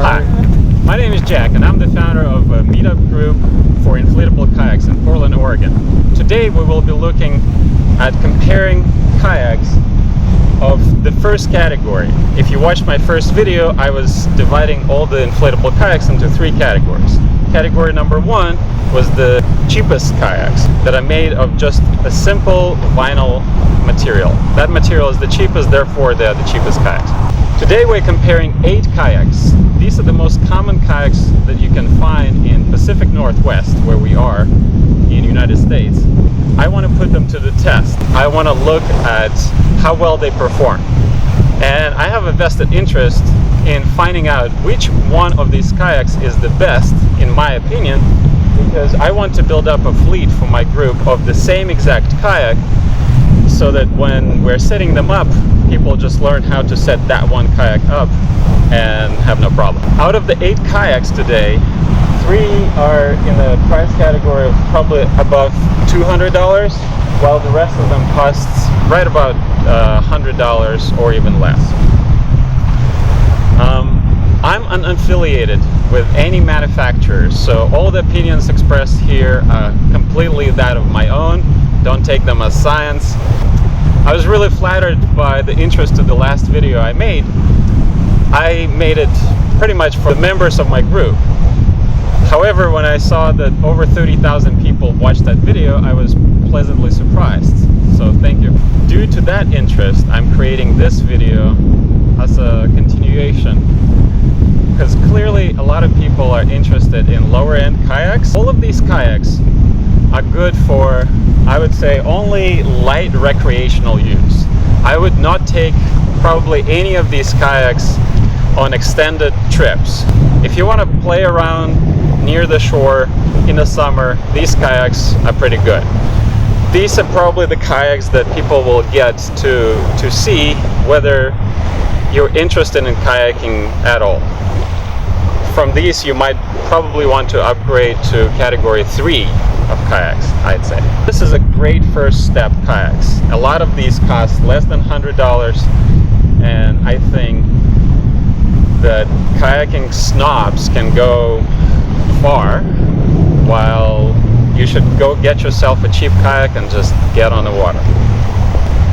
Hi, my name is Jack and I'm the founder of a meetup group for inflatable kayaks in Portland, Oregon. Today we will be looking at comparing kayaks of the first category. If you watched my first video, I was dividing all the inflatable kayaks into three categories. Category number one was the cheapest kayaks that are made of just a simple vinyl material. That material is the cheapest, therefore they are the cheapest kayaks. Today we're comparing 8 kayaks. These are the most common kayaks that you can find in Pacific Northwest, where we are in the United States. I want to put them to the test. I want to look at how well they perform. And I have a vested interest in finding out which one of these kayaks is the best, in my opinion, because I want to build up a fleet for my group of the same exact kayak, so that when we're setting them up, people just learn how to set that one kayak up and have no problem. Out of the 8 kayaks today, 3 are in the price category of probably above $200, while the rest of them costs right about $100 or even less. I'm unaffiliated with any manufacturers, so all the opinions expressed here are completely that of my own. Don't take them as science. I was really flattered by the interest of the last video I made. I made it pretty much for the members of my group. However, when I saw that over 30,000 people watched that video, I was pleasantly surprised. So thank you. Due to that interest, I'm creating this video as a continuation, because clearly a lot of people are interested in lower end kayaks. All of these kayaks are good for, I would say, only light recreational use. I would not take probably any of these kayaks on extended trips. If you want to play around near the shore in the summer, these kayaks are pretty good. These are probably the kayaks that people will get to see whether you're interested in kayaking at all. From these, you might probably want to upgrade to category 3 of kayaks, I'd say. This is a great first step kayaks. A lot of these cost less than $100, and I think that kayaking snobs can go far, while you should go get yourself a cheap kayak and just get on the water.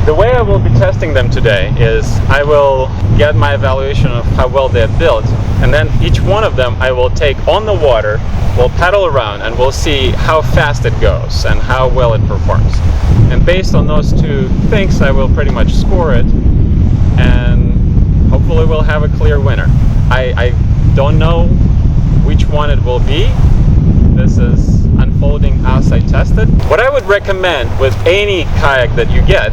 The way I will be testing them today is I will get my evaluation of how well they're built, and then each one of them I will take on the water, we'll paddle around, and we'll see how fast it goes and how well it performs. And based on those two things, I will pretty much score it, and hopefully we'll have a clear winner. I don't know which one it will be. This is unfolding as I test it. What I would recommend with any kayak that you get,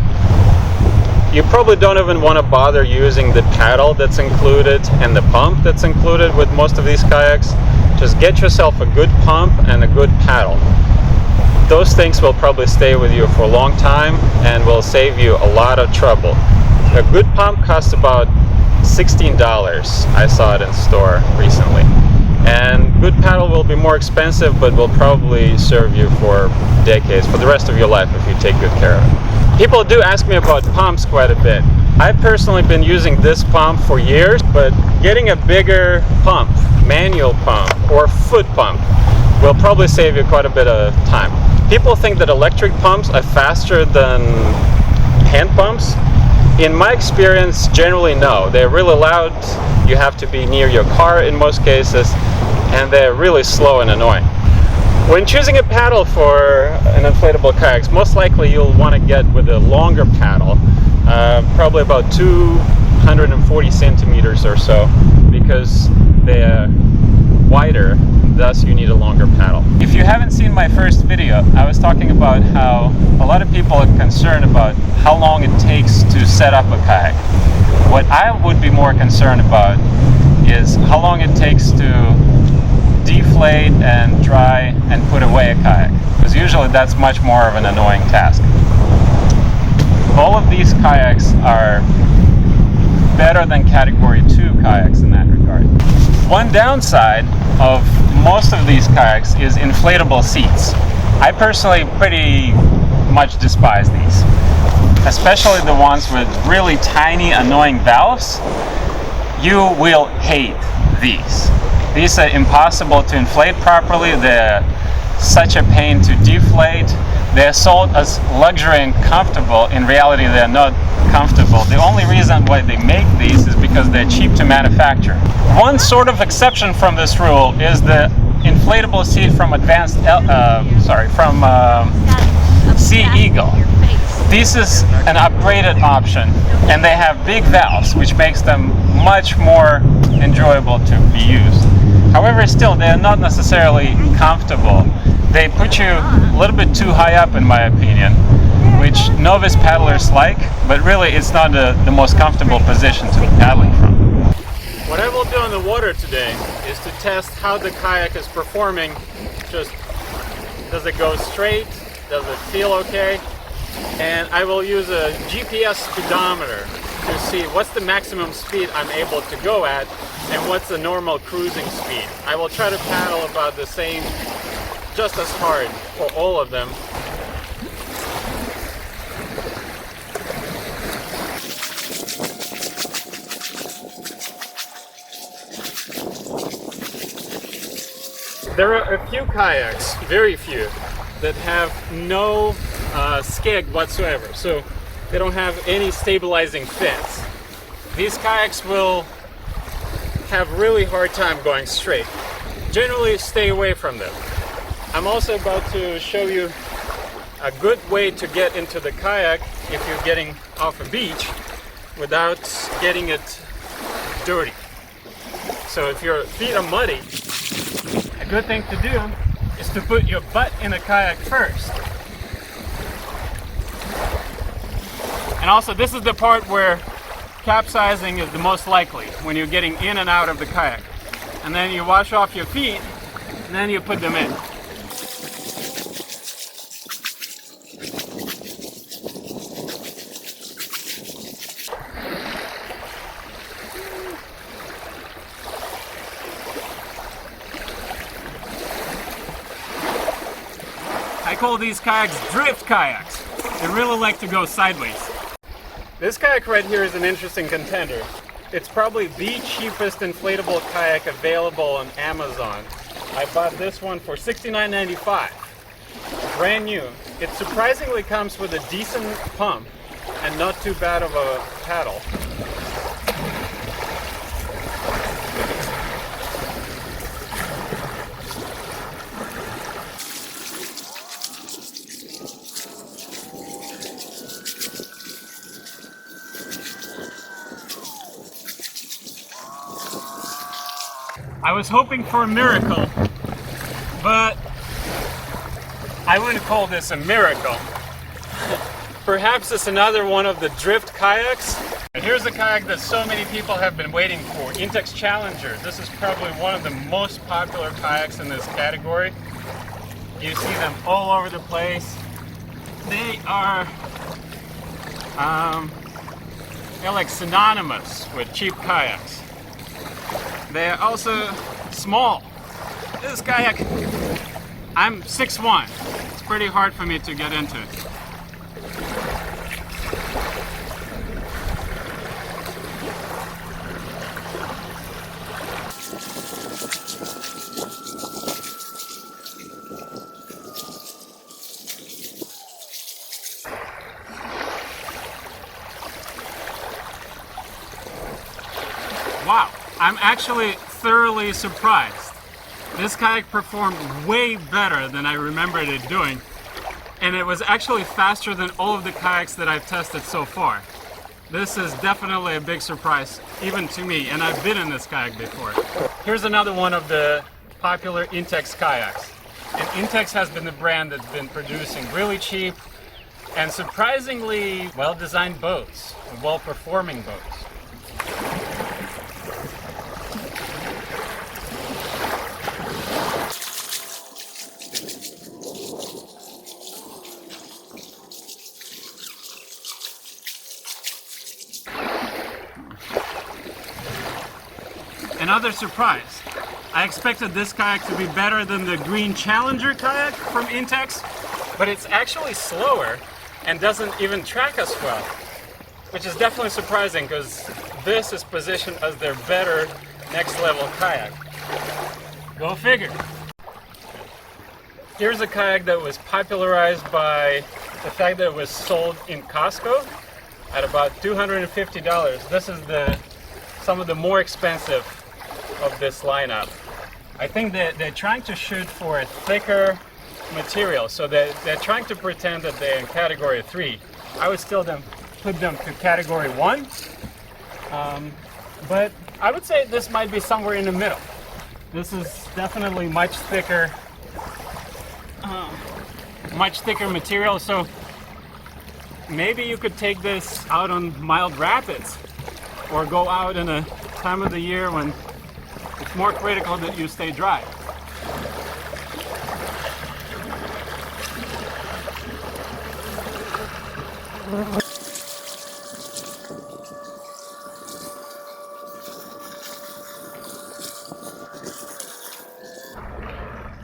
you probably don't even want to bother using the paddle that's included and the pump that's included with most of these kayaks. Just get yourself a good pump and a good paddle. Those things will probably stay with you for a long time and will save you a lot of trouble. A good pump costs about $16. I saw it in store recently. And good paddle will be more expensive, but will probably serve you for decades, for the rest of your life, if you take good care of it. People do ask me about pumps quite a bit. I've personally been using this pump for years, but getting a bigger pump, manual pump or foot pump, will probably save you quite a bit of time. People think that electric pumps are faster than hand pumps. In my experience, generally no. They're really loud. You have to be near your car in most cases, and they're really slow and annoying. When choosing a paddle for an inflatable kayak, most likely you'll want to get with a longer paddle, probably about 240 centimeters or so, because they're wider, thus you need a longer paddle. If you haven't seen my first video, I was talking about how a lot of people are concerned about how long it takes to set up a kayak. What I would be more concerned about is how long it takes to deflate and dry and put away a kayak, because usually that's much more of an annoying task. All of these kayaks are better than category 2 kayaks in that regard. One downside of most of these kayaks is inflatable seats. I personally pretty much despise these, especially the ones with really tiny annoying valves. You will hate these. These are impossible to inflate properly. They're such a pain to deflate. They're sold as luxury and comfortable. In reality, they're not comfortable. The only reason why they make these is because they're cheap to manufacture. One sort of exception from this rule is the inflatable seat from Sea Eagle. This is an upgraded option, and they have big valves, which makes them much more enjoyable to be used. However, still, they're not necessarily comfortable. They put you a little bit too high up, in my opinion, which novice paddlers like, but really it's not the most comfortable position to be paddling from. What I will do in the water today is to test how the kayak is performing. Just, does it go straight? Does it feel okay? And I will use a GPS speedometer to see what's the maximum speed I'm able to go at and what's the normal cruising speed. I will try to paddle about the same, just as hard for all of them. There are a few kayaks, very few, that have no skeg whatsoever, so they don't have any stabilizing fins. These kayaks will have really hard time going straight. Generally stay away from them. I'm also about to show you a good way to get into the kayak if you're getting off a beach without getting it dirty. So if your feet are muddy, a good thing to do is to put your butt in a kayak first. And also, this is the part where capsizing is the most likely, when you're getting in and out of the kayak. And then you wash off your feet, and then you put them in. I call these kayaks drift kayaks. They really like to go sideways. This kayak right here is an interesting contender. It's probably the cheapest inflatable kayak available on Amazon. I bought this one for $69.95. Brand new. It surprisingly comes with a decent pump and not too bad of a paddle. I was hoping for a miracle, but I wouldn't call this a miracle. Perhaps it's another one of the drift kayaks. Here's a kayak that so many people have been waiting for, Intex Challenger. This is probably one of the most popular kayaks in this category. You see them all over the place. They are they're like synonymous with cheap kayaks. They're also small. This kayak, I'm 6'1". It's pretty hard for me to get into it. Wow. I'm actually thoroughly surprised. This kayak performed way better than I remembered it doing, and it was actually faster than all of the kayaks that I've tested so far. This is definitely a big surprise, even to me, and I've been in this kayak before. Here's another one of the popular Intex kayaks. And Intex has been the brand that's been producing really cheap and surprisingly well-designed boats, well-performing boats. Another surprise. I expected this kayak to be better than the green Challenger kayak from Intex, but it's actually slower and doesn't even track as well, which is definitely surprising because this is positioned as their better next level kayak. Go figure. Here's a kayak that was popularized by the fact that it was sold in Costco at about $250. This is some of the more expensive of this lineup. I think that they're trying to shoot for a thicker material, so they're trying to pretend that they're in category 3. I would still put them to category 1, but I would say this might be somewhere in the middle. This is definitely much thicker material, so maybe you could take this out on mild rapids or go out in a time of the year when it's more critical that you stay dry.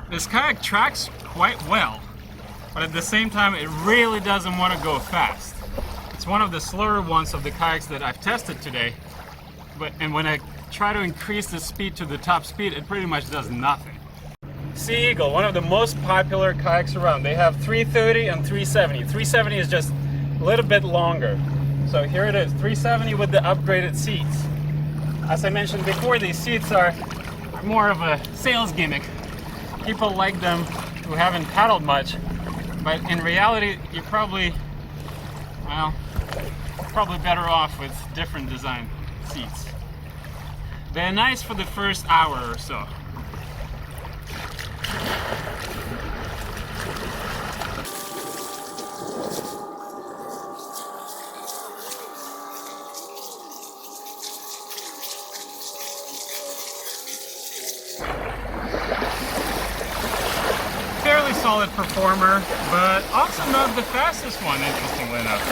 This kayak tracks quite well, but at the same time it really doesn't want to go fast. It's one of the slower ones of the kayaks that I've tested today, and when I try to increase the speed to the top speed, it pretty much does nothing. Sea Eagle, one of the most popular kayaks around. They have 330 and 370. 370 is just a little bit longer. So here it is, 370 with the upgraded seats. As I mentioned before, these seats are more of a sales gimmick. People like them who haven't paddled much, but in reality, you're probably better off with different design seats. They're nice for the first hour or so. Fairly solid performer, but also not the fastest one, interestingly enough.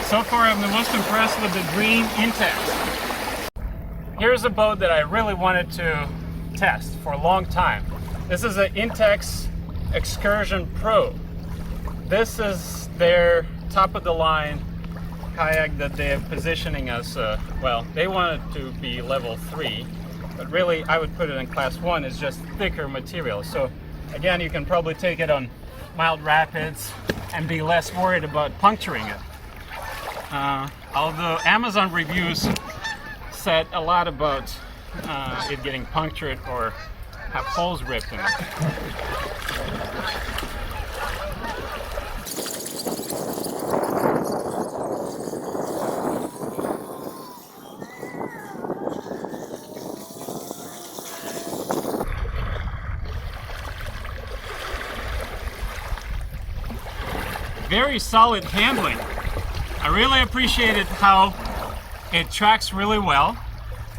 So far, I'm the most impressed with the green Intex. Here's a boat that I really wanted to test for a long time. This is an Intex Excursion Pro. This is their top of the line kayak that they're positioning as, well, they want it to be level 3, but really I would put it in class 1. It's just thicker material. So again, you can probably take it on mild rapids and be less worried about puncturing it. Although Amazon reviews said a lot about it getting punctured or have holes ripped in it. Very solid handling. I really appreciated how it tracks really well.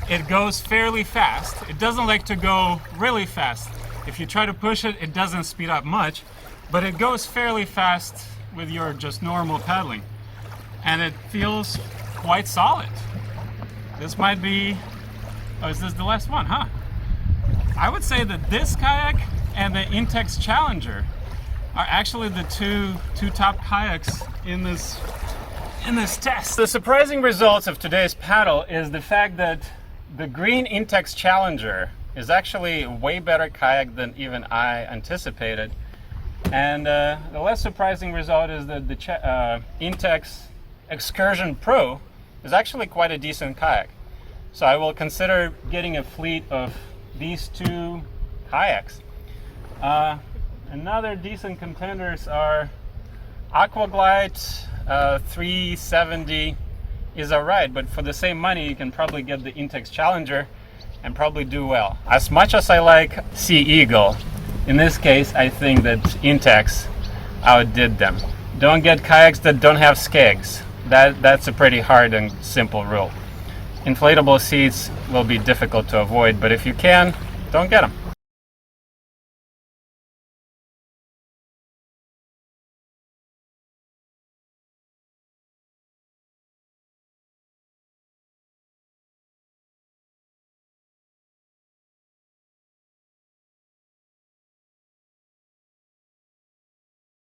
It goes fairly fast. It doesn't like to go really fast. If you try to push it, it doesn't speed up much, but it goes fairly fast with your just normal paddling. And it feels quite solid. This might be, oh, is this the last one, huh? I would say that this kayak and the Intex Challenger are actually the two top kayaks in this test. The surprising results of today's paddle is the fact that the green Intex Challenger is actually a way better kayak than even I anticipated. And the less surprising result is that the Intex Excursion Pro is actually quite a decent kayak. So I will consider getting a fleet of these two kayaks. Another decent contenders are Aquaglide 370 is alright, but for the same money you can probably get the Intex Challenger and probably do well. As much as I like Sea Eagle, in this case I think that Intex outdid them. Don't get kayaks that don't have skegs. That's a pretty hard and simple rule. Inflatable seats will be difficult to avoid, but if you can, don't get them.